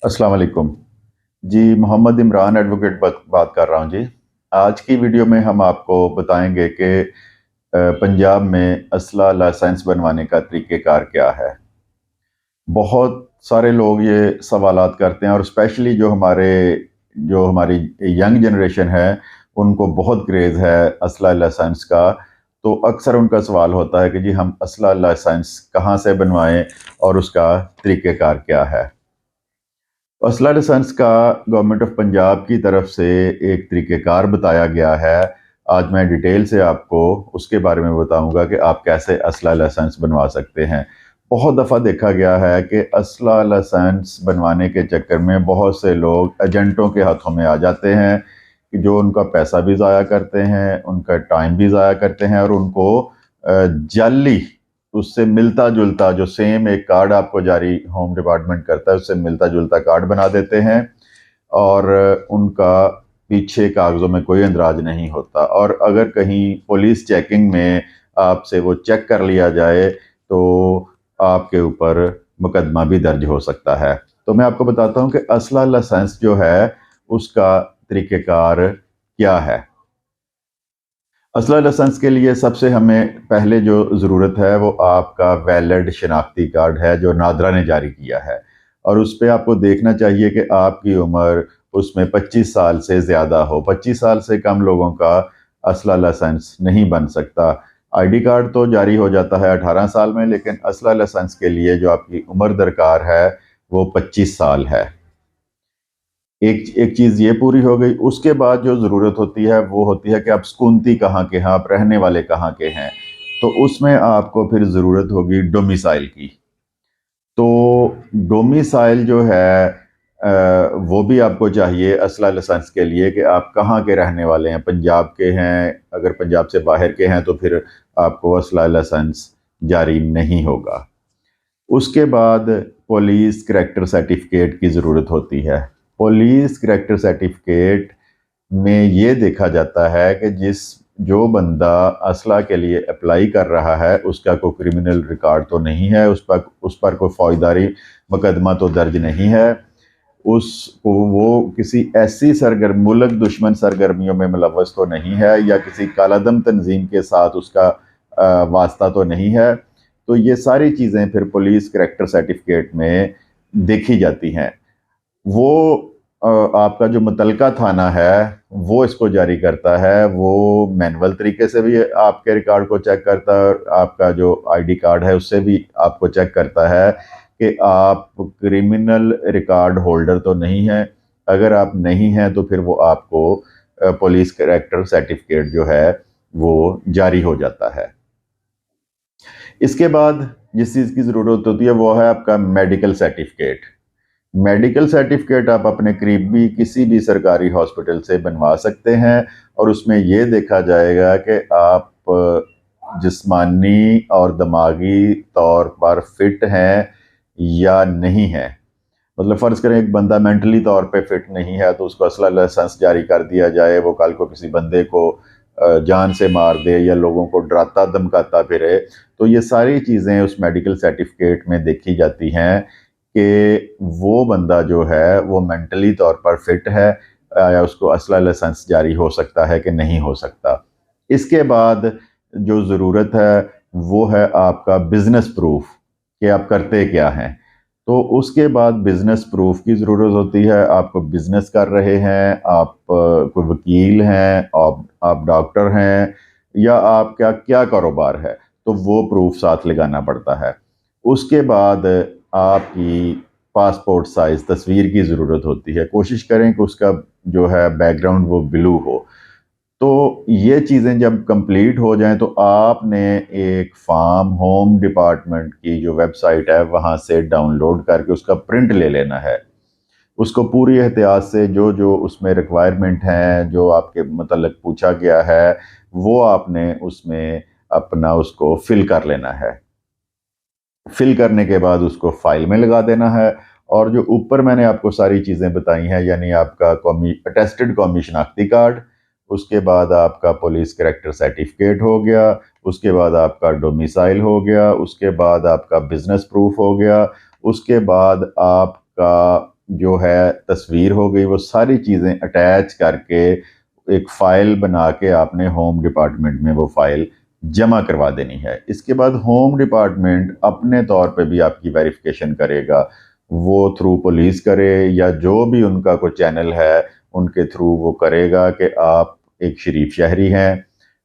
अस्सलाम वालेकुम जी। मोहम्मद इमरान एडवोकेट बात कर रहा हूँ जी। आज की वीडियो में हम आपको बताएंगे कि पंजाब में असला लाइसेंस बनवाने का तरीक़ेकार क्या है। बहुत सारे लोग ये सवालात करते हैं और स्पेशली जो हमारी यंग जनरेशन है उनको बहुत क्रेज़ है असला लाइसेंस का। तो अक्सर उनका सवाल होता है कि जी हम असला लाइसेंस कहाँ से बनवाएं और उसका तरीक़ेकार क्या है। असला लाइसेंस का गवर्नमेंट ऑफ पंजाब की तरफ से एक तरीक़ेकार बताया गया है। आज मैं डिटेल से आपको उसके बारे में बताऊंगा कि आप कैसे असला लाइसेंस बनवा सकते हैं। बहुत दफ़ा देखा गया है कि असला लाइसेंस बनवाने के चक्कर में बहुत से लोग एजेंटों के हाथों में आ जाते हैं कि जो उनका पैसा भी ज़ाया करते हैं, उनका टाइम भी ज़ाया करते हैं और उनको जाली उससे मिलता जुलता जो सेम एक कार्ड आपको जारी होम डिपार्टमेंट करता है उससे मिलता जुलता कार्ड बना देते हैं और उनका पीछे कागज़ों में कोई अंदराज नहीं होता। और अगर कहीं पुलिस चेकिंग में आपसे वो चेक कर लिया जाए तो आपके ऊपर मुकदमा भी दर्ज हो सकता है। तो मैं आपको बताता हूँ कि असला लाइसेंस जो है उसका तरीक़ेकार क्या है। असला लाइसेंस के लिए सबसे हमें पहले जो ज़रूरत है वो आपका वैलिड शनाख्ती कार्ड है जो नादरा ने जारी किया है। और उस पर आपको देखना चाहिए कि आपकी उम्र उसमें 25 साल से ज़्यादा हो। 25 साल से कम लोगों का असला लाइसेंस नहीं बन सकता। आईडी कार्ड तो जारी हो जाता है 18 साल में, लेकिन असला लाइसेंस के लिए जो आपकी उम्र दरकार है वो 25 साल है। एक एक चीज़ ये पूरी हो गई। उसके बाद जो ज़रूरत होती है वो होती है कि आप स्कूनती कहाँ के हैं, आप रहने वाले कहाँ के हैं। तो उसमें आपको फिर ज़रूरत होगी डोमिसाइल की। तो डोमिसाइल जो है वो भी आपको चाहिए असला लाइसेंस के लिए कि आप कहाँ के रहने वाले हैं। पंजाब के हैं, अगर पंजाब से बाहर के हैं तो फिर आपको असला लाइसेंस जारी नहीं होगा। उसके बाद पुलिस करैक्टर सर्टिफिकेट की ज़रूरत होती है। पुलिस करैक्टर सर्टिफिकेट में ये देखा जाता है कि जो बंदा असला के लिए अप्लाई कर रहा है उसका कोई क्रिमिनल रिकॉर्ड तो नहीं है, उस पर कोई फौजदारी मुकदमा तो दर्ज नहीं है, उसको वो किसी ऐसी मुल्क दुश्मन सरगर्मियों में मुलव्वस तो नहीं है, या किसी कालादम तंजीम के साथ उसका वास्ता तो नहीं है। तो ये सारी चीज़ें फिर पुलिस करैक्टर सर्टिफिकेट में देखी जाती हैं। वो आपका जो मुतलका थाना है वो इसको जारी करता है। वो मैनुअल तरीके से भी आपके रिकॉर्ड को चेक करता है और आपका जो आईडी कार्ड है उससे भी आपको चेक करता है कि आप क्रिमिनल रिकॉर्ड होल्डर तो नहीं हैं। अगर आप नहीं हैं तो फिर वो आपको पुलिस करैक्टर सर्टिफिकेट जो है वो जारी हो जाता है। इसके बाद जिस चीज़ की ज़रूरत होती है वो है आपका मेडिकल सर्टिफिकेट। मेडिकल सर्टिफिकेट आप अपने करीबी किसी भी सरकारी हॉस्पिटल से बनवा सकते हैं और उसमें ये देखा जाएगा कि आप जिस्मानी और दिमागी तौर पर फिट हैं या नहीं हैं। मतलब फ़र्ज़ करें एक बंदा मेंटली तौर पे फिट नहीं है तो उसको असला लाइसेंस जारी कर दिया जाए, वो कल को किसी बंदे को जान से मार दे या लोगों को डराता धमकाता फिरे, तो ये सारी चीज़ें उस मेडिकल सर्टिफिकेट में देखी जाती हैं कि वो बंदा जो है वो मेंटली तौर पर फिट है या उसको असला लाइसेंस जारी हो सकता है कि नहीं हो सकता। इसके बाद जो ज़रूरत है वो है आपका बिज़नेस प्रूफ कि आप करते क्या हैं। तो उसके बाद बिज़नेस प्रूफ की ज़रूरत होती है। आप बिज़नेस कर रहे हैं, आप कोई वकील हैं, आप डॉक्टर हैं, या आपका क्या कारोबार है, तो वो प्रूफ साथ लगाना पड़ता है। उसके बाद आपकी पासपोर्ट साइज़ तस्वीर की ज़रूरत होती है। कोशिश करें कि उसका जो है बैकग्राउंड वो ब्लू हो। तो ये चीज़ें जब कंप्लीट हो जाएं तो आपने एक फॉर्म होम डिपार्टमेंट की जो वेबसाइट है वहाँ से डाउनलोड करके उसका प्रिंट ले लेना है। उसको पूरी एहतियात से जो जो उसमें रिक्वायरमेंट हैं, जो आपके मतलब पूछा गया है, वो आपने उसमें अपना उसको फिल कर लेना है। फिल करने के बाद उसको फाइल में लगा देना है। और जो ऊपर मैंने आपको सारी चीज़ें बताई हैं, यानी आपका कौमी अटेस्टेड कौमी शनाख्ती कार्ड, उसके बाद आपका पुलिस करैक्टर सर्टिफिकेट हो गया, उसके बाद आपका डोमिसाइल हो गया, उसके बाद आपका बिजनेस प्रूफ हो गया, उसके बाद आपका جو ہے تصویر ہو گئی، وہ ساری چیزیں اٹیچ کر کے ایک فائل بنا کے آپ نے ہوم ڈپارٹمنٹ میں وہ فائل جمع کروا دینی ہے۔ اس کے بعد ہوم ڈپارٹمنٹ اپنے طور پہ بھی آپ کی ویریفیکیشن کرے گا، وہ تھرو پولیس کرے یا جو بھی ان کا کوئی چینل ہے ان کے تھرو وہ کرے گا کہ آپ ایک شریف شہری ہیں۔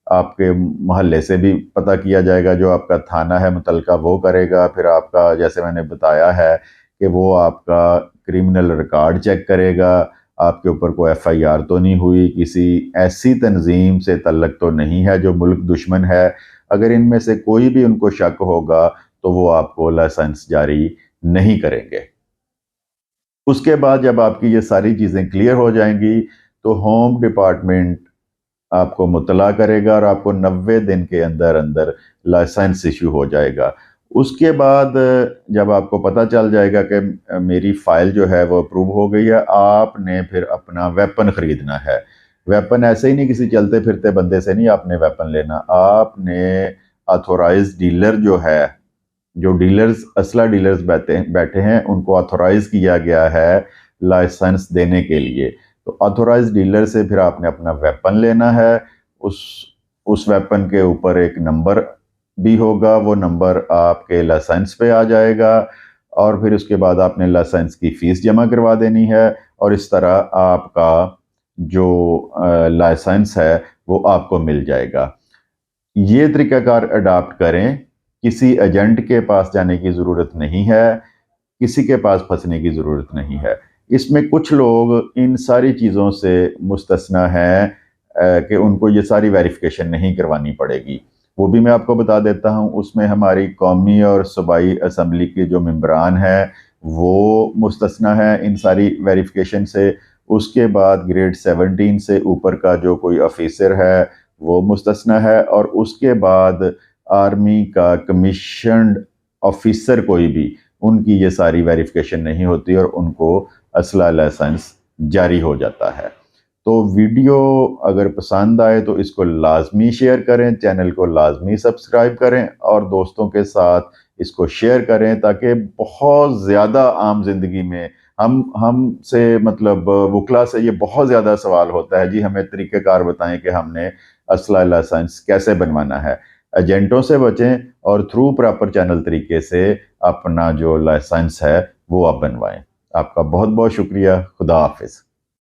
آپ کے محلے سے بھی پتہ کیا جائے گا، جو آپ کا تھانہ ہے متعلقہ وہ کرے گا، پھر آپ کا جیسے میں نے بتایا ہے کہ وہ آپ کا کرمنل ریکارڈ چیک کرے گا، آپ کے اوپر کوئی ایف آئی آر تو نہیں ہوئی، کسی ایسی تنظیم سے تعلق تو نہیں ہے جو ملک دشمن ہے۔ اگر ان میں سے کوئی بھی ان کو شک ہوگا تو وہ آپ کو لائسنس جاری نہیں کریں گے۔ اس کے بعد جب آپ کی یہ ساری چیزیں کلیئر ہو جائیں گی تو ہوم ڈپارٹمنٹ آپ کو مطلع کرے گا اور آپ کو 90 دن کے اندر اندر لائسنس ایشو ہو جائے گا۔ اس کے بعد جب آپ کو پتہ چل جائے گا کہ میری فائل جو ہے وہ اپروو ہو گئی ہے، آپ نے پھر اپنا ویپن خریدنا ہے۔ ویپن ایسے ہی نہیں کسی چلتے پھرتے بندے سے نہیں آپ نے ویپن لینا، آپ نے آتھورائز ڈیلر جو ہے، جو ڈیلرز اسلحہ ڈیلرز بیٹھے ہیں ان کو آتھورائز کیا گیا ہے لائسنس دینے کے لیے، تو آتھورائز ڈیلر سے پھر آپ نے اپنا ویپن لینا ہے۔ اس ویپن کے اوپر ایک نمبر بھی ہوگا، وہ نمبر آپ کے لائسنس پہ آ جائے گا، اور پھر اس کے بعد آپ نے لائسنس کی فیس جمع کروا دینی ہے، اور اس طرح آپ کا جو لائسنس ہے وہ آپ کو مل جائے گا۔ یہ طریقہ کار اڈاپٹ کریں، کسی ایجنٹ کے پاس جانے کی ضرورت نہیں ہے، کسی کے پاس پھنسنے کی ضرورت نہیں ہے۔ اس میں کچھ لوگ ان ساری چیزوں سے مستثنیٰ ہیں کہ ان کو یہ ساری ویریفیکیشن نہیں کروانی پڑے گی، وہ بھی میں آپ کو بتا دیتا ہوں۔ اس میں ہماری قومی اور صوبائی اسمبلی کے جو ممبران ہیں وہ مستثنیٰ ہیں ان ساری ویریفیکیشن سے۔ اس کے بعد گریڈ 17 سے اوپر کا جو کوئی آفیسر ہے وہ مستثنیٰ ہے، اور اس کے بعد آرمی کا کمیشنڈ آفیسر کوئی بھی، ان کی یہ ساری ویریفیکیشن نہیں ہوتی اور ان کو اسلحہ لائسنس جاری ہو جاتا ہے۔ تو ویڈیو اگر پسند آئے تو اس کو لازمی شیئر کریں، چینل کو لازمی سبسکرائب کریں اور دوستوں کے ساتھ اس کو شیئر کریں، تاکہ بہت زیادہ عام زندگی میں ہم سے مطلب وکلا سے یہ بہت زیادہ سوال ہوتا ہے، جی ہمیں طریقہ کار بتائیں کہ ہم نے اسلحہ لائسنس کیسے بنوانا ہے۔ ایجنٹوں سے بچیں اور تھرو پراپر چینل طریقے سے اپنا جو لائسنس ہے وہ آپ بنوائیں۔ آپ کا بہت بہت شکریہ، خدا حافظ۔